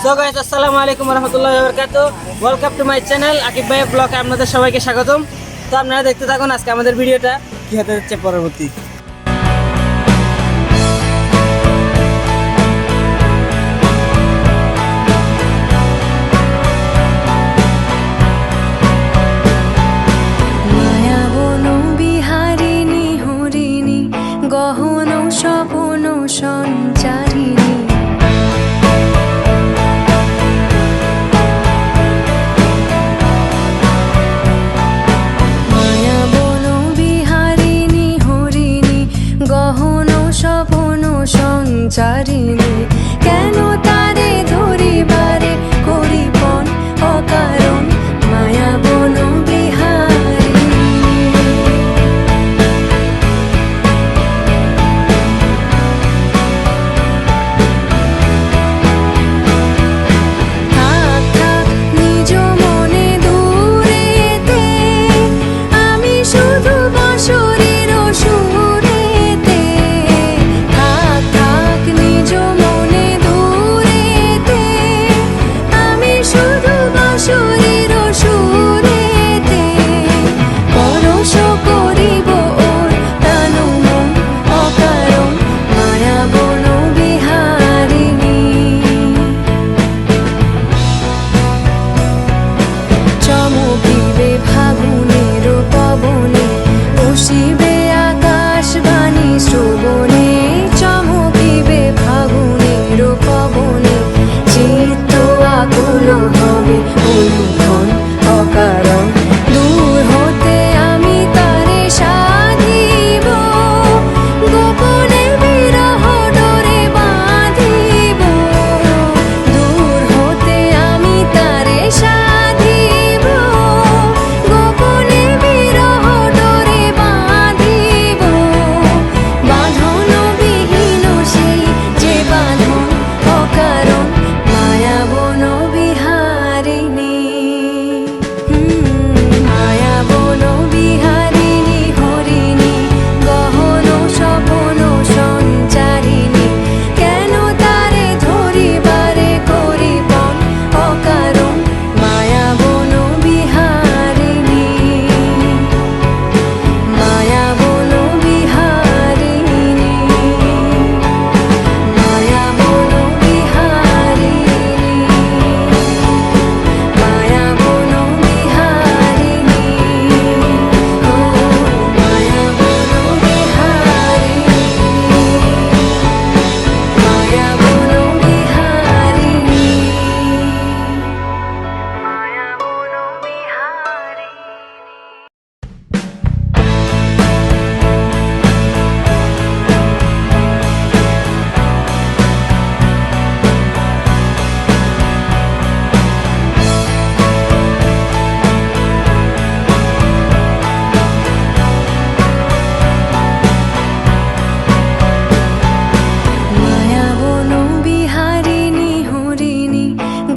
So guys আসসালামু আলাইকুম ওয়া রাহমাতুল্লাহি ওয়া বারাকাতুহু। Welcome to my channel Akib ভাই ব্লগে আপনাদের সবাইকে স্বাগতম। তো আপনারা দেখতে থাকুন আজকে আমাদের ভিডিওটা কি হতে যাচ্ছে পরবর্তী। গহন স্বপন সঞ্চারিণী মায়া বন বিহারিণী হরিণী গহন স্বপন সঞ্চারিণী কেন তারে ধরিবারে করিপন অকারণ মায়া বন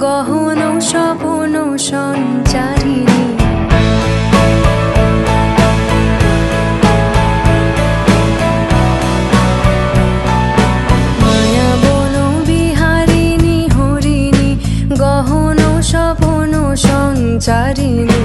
গহন স্বপন সঞ্চারিণী মায়া বন বিহারিণী হরিণী গহন স্বপন সঞ্চারিণী